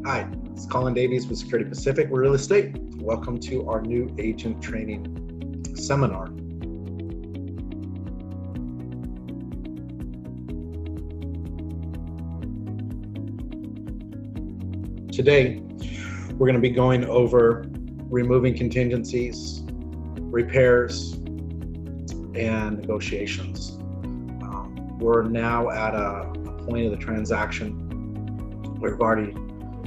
Hi, it's Colin Davies with Security Pacific Real Estate. Welcome to our new agent training seminar. Today, we're going to be going over removing contingencies, repairs, and negotiations. We're now at a point of the transaction. We've already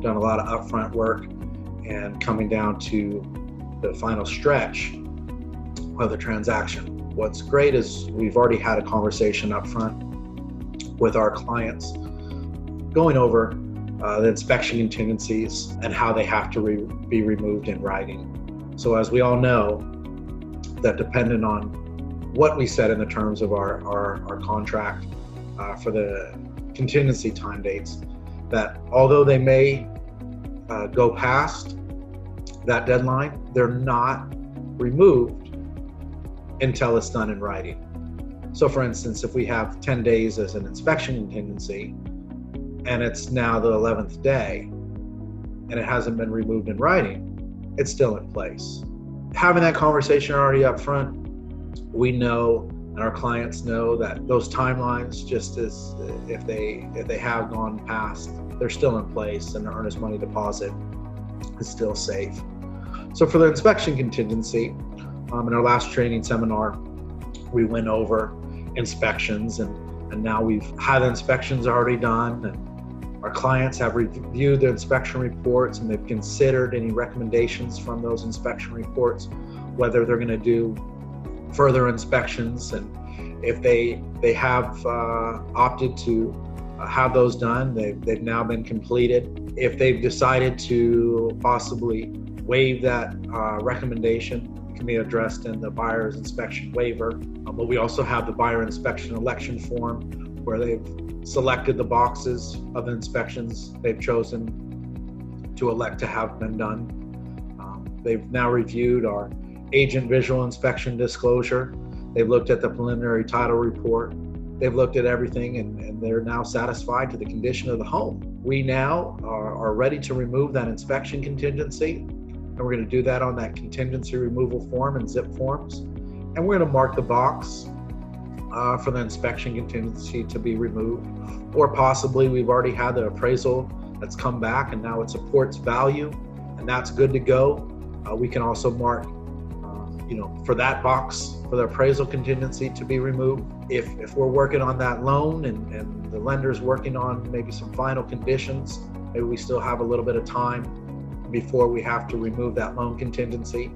done a lot of upfront work and coming down to the final stretch of the transaction. What's great is we've already had a conversation up front with our clients going over the inspection contingencies and how they have to be removed in writing. So as we all know, that dependent on what we said in the terms of our contract for the contingency time dates, that although they may go past that deadline, they're not removed until it's done in writing. So for instance, if we have 10 days as an inspection contingency and it's now the 11th day and it hasn't been removed in writing, it's still in place. Having that conversation already up front, we know and our clients know that those timelines, just as if they have gone past, they're still in place and the earnest money deposit is still safe. So for the inspection contingency, in our last training seminar, we went over inspections and now we've had the inspections already done and our clients have reviewed the inspection reports and they've considered any recommendations from those inspection reports, whether they're going to do further inspections, and if they have opted to have those done, they've now been completed. If they've decided to possibly waive that recommendation, it can be addressed in the buyer's inspection waiver. But we also have the buyer inspection election form where they've selected the boxes of the inspections they've chosen to elect to have been done. They've now reviewed our agent visual inspection disclosure. They've looked at the preliminary title report. They've looked at everything and they're now satisfied to the condition of the home. We now are ready to remove that inspection contingency, and we're going to do that on that contingency removal form and zip forms. And we're going to mark the box for the inspection contingency to be removed, or possibly we've already had the appraisal that's come back and now it supports value and that's good to go. We can also mark for that box for the appraisal contingency to be removed. If we're working on that loan and the lender's working on maybe some final conditions, maybe we still have a little bit of time before we have to remove that loan contingency.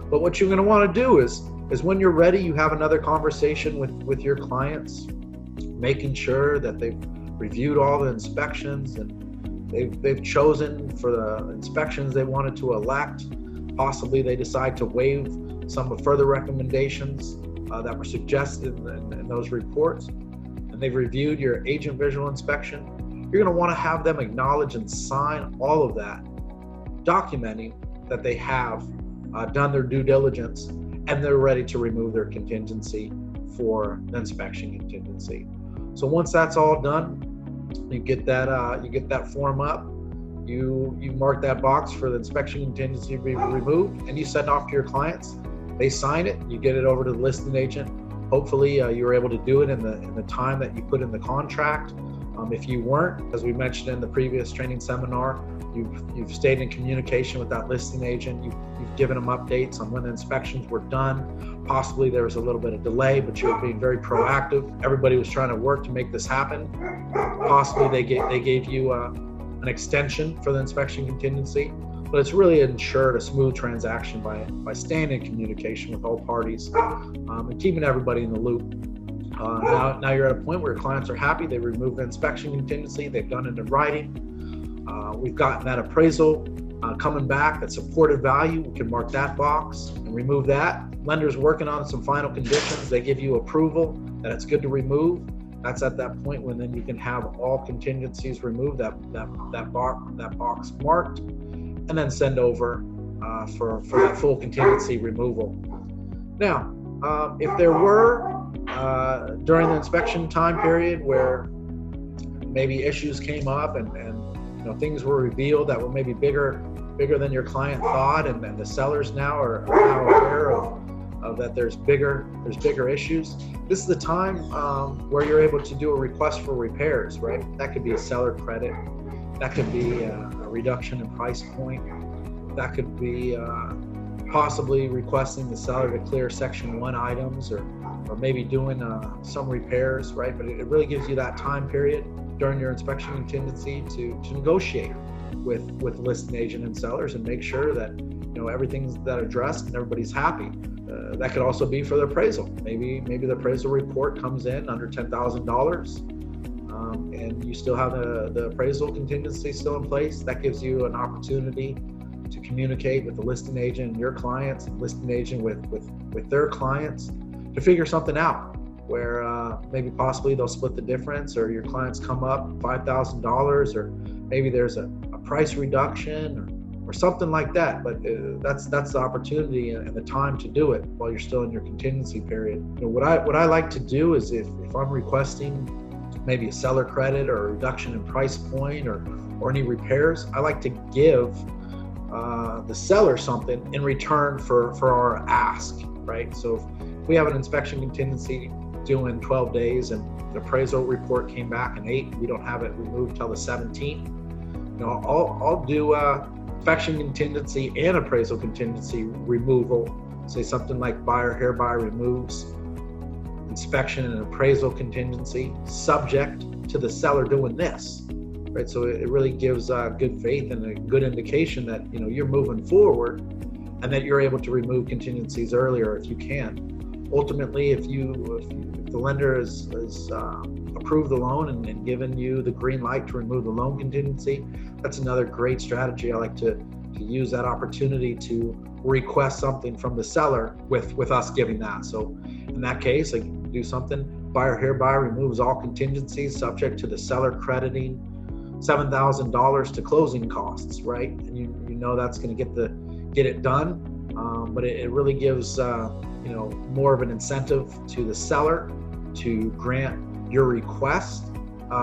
But what you're going to want to do is when you're ready, you have another conversation with your clients, making sure that they've reviewed all the inspections and they've chosen for the inspections they wanted to elect. Possibly they decide to waive some further recommendations that were suggested in those reports, and they've reviewed your agent visual inspection. You're going to want to have them acknowledge and sign all of that, documenting that they have done their due diligence and they're ready to remove their contingency for the inspection contingency. So once that's all done, you get that form up. You mark that box for the inspection contingency to be removed, and you send it off to your clients. They sign it, you get it over to the listing agent. Hopefully you were able to do it in the time that you put in the contract. If you weren't, as we mentioned in the previous training seminar, you've stayed in communication with that listing agent. You've given them updates on when the inspections were done. Possibly there was a little bit of delay, but you were being very proactive. Everybody was trying to work to make this happen. Possibly they gave you an extension for the inspection contingency. But it's really ensured a smooth transaction by staying in communication with all parties and keeping everybody in the loop. Now you're at a point where your clients are happy. They removed the inspection contingency. They've done it in writing. We've gotten that appraisal coming back that supported value. We can mark that box and remove that. Lender's working on some final conditions. They give you approval that it's good to remove. That's at that point when then you can have all contingencies removed, that box marked, and then send over for that full contingency removal. Now, if there were during the inspection time period where maybe issues came up and things were revealed that were maybe bigger than your client thought, and the sellers now are now aware of that there's bigger issues. This is the time where you're able to do a request for repairs, right? That could be a seller credit, that could be a reduction in price point, that could be possibly requesting the seller to clear Section 1 items, or maybe doing some repairs, right? But it really gives you that time period during your inspection contingency to negotiate with listing agent and sellers and make sure that everything's that addressed and everybody's happy. That could also be for the appraisal. Maybe the appraisal report comes in under $10,000, and you still have the appraisal contingency still in place. That gives you an opportunity to communicate with the listing agent and your clients, and listing agent with their clients, to figure something out where maybe possibly they'll split the difference, or your clients come up $5,000, or maybe there's a price reduction or something like that. But that's the opportunity and the time to do it while you're still in your contingency period. What I like to do is if I'm requesting maybe a seller credit or a reduction in price point or any repairs, I like to give the seller something in return for our ask, right? So if we have an inspection contingency due in 12 days and the appraisal report came back in 8, we don't have it removed till the 17th, I'll do inspection contingency and appraisal contingency removal. Say something like buyer hereby removes inspection and appraisal contingency subject to the seller doing this, right? So it really gives good faith and a good indication that you're moving forward, and that you're able to remove contingencies earlier if you can. Ultimately, if the lender has approved the loan and given you the green light to remove the loan contingency, that's another great strategy. I like to use that opportunity to request something from the seller with us giving that. So in that case, I do something, buyer hereby removes all contingencies subject to the seller crediting $7,000 to closing costs, right? And you know that's going to get it done, but it really gives more of an incentive to the seller to grant your request,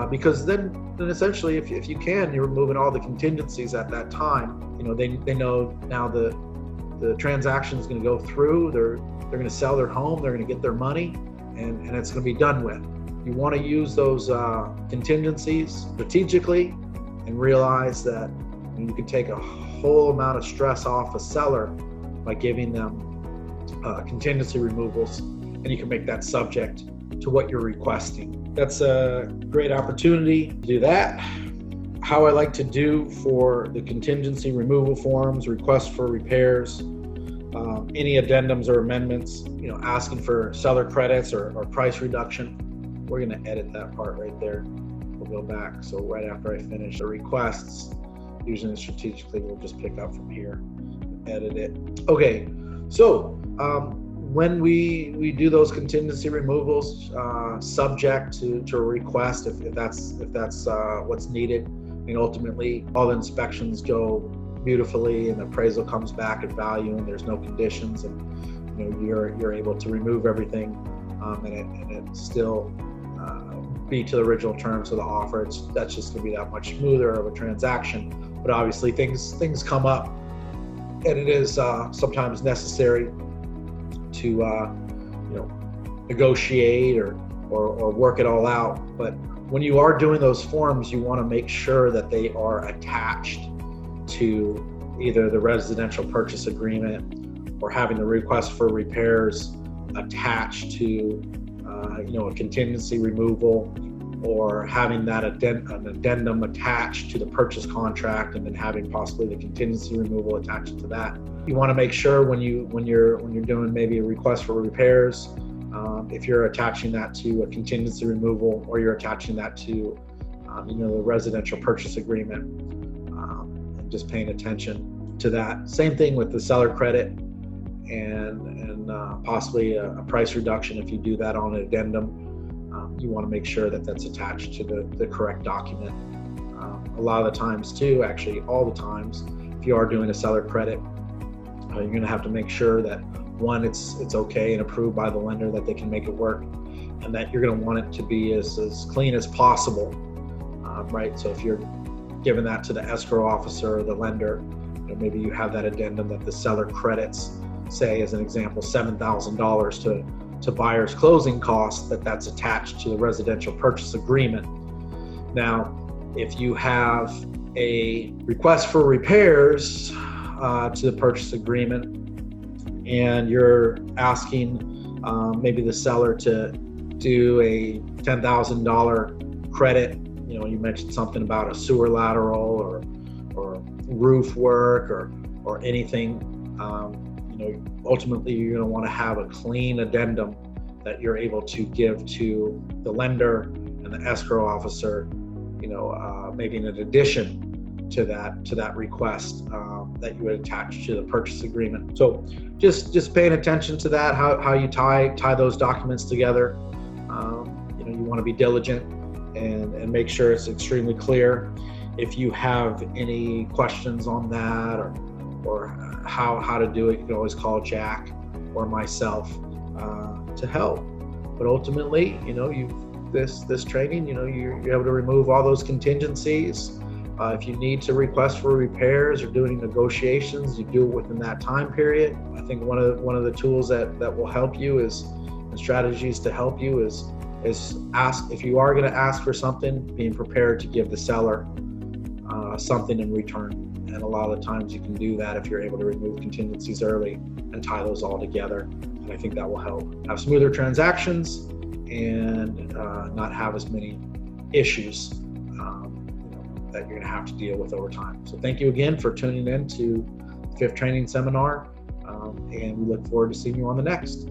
because then essentially if you can, you're removing all the contingencies at that time. They know now the transaction is going to go through. They're going to sell their home. They're going to get their money, and it's going to be done with. You want to use those contingencies strategically and realize that you can take a whole amount of stress off a seller by giving them contingency removals, and you can make that subject to what you're requesting. That's a great opportunity to do that. How I like to do for the contingency removal forms, requests for repairs, any addendums or amendments, asking for seller credits or price reduction. We're going to edit that part right there. We'll go back. So right after I finish the requests, using it strategically, we'll just pick up from here, edit it. Okay, so when we do those contingency removals, subject to a request, if that's what's needed, ultimately all the inspections go beautifully and the appraisal comes back at value and there's no conditions, and you're able to remove everything, and it still be to the original terms of the offer. That's just going to be that much smoother of a transaction. But obviously things come up, and it is sometimes necessary to negotiate or work it all out. But when you are doing those forms, you want to make sure that they are attached to either the residential purchase agreement or having the request for repairs attached to a contingency removal, or having that an addendum attached to the purchase contract, and then having possibly the contingency removal attached to that. You want to make sure when you're doing maybe a request for repairs, if you're attaching that to a contingency removal, or you're attaching that to the residential purchase agreement, and just paying attention to that. Same thing with the seller credit and possibly a price reduction. If you do that on an addendum, you want to make sure that that's attached to the correct document. A lot of the times too, actually all the times, if you are doing a seller credit, you're going to have to make sure that one, it's okay and approved by the lender, that they can make it work, and that you're going to want it to be as clean as possible, right? So if you're giving that to the escrow officer or the lender. Maybe you have that addendum that the seller credits, say as an example, $7,000 to buyer's closing costs, that's attached to the residential purchase agreement. Now, if you have a request for repairs to the purchase agreement, and you're asking maybe the seller to do a $10,000 credit, you mentioned something about a sewer lateral or roof work or anything, ultimately you're going to want to have a clean addendum that you're able to give to the lender and the escrow officer, maybe in addition to that request that you would attach to the purchase agreement. So just paying attention to that, how you tie those documents together. You want to be diligent and make sure it's extremely clear. If you have any questions on that or how to do it, you can always call Jack or myself to help. But ultimately, this training, you're able to remove all those contingencies. If you need to request for repairs or do any negotiations, you do it within that time period. I think one of the tools that will help you and strategies to help you is ask, if you are going to ask for something, being prepared to give the seller something in return. And a lot of the times you can do that if you're able to remove contingencies early and tie those all together. And I think that will help have smoother transactions and not have as many issues that you're going to have to deal with over time. So thank you again for tuning in to the 5th training seminar, and we look forward to seeing you on the next.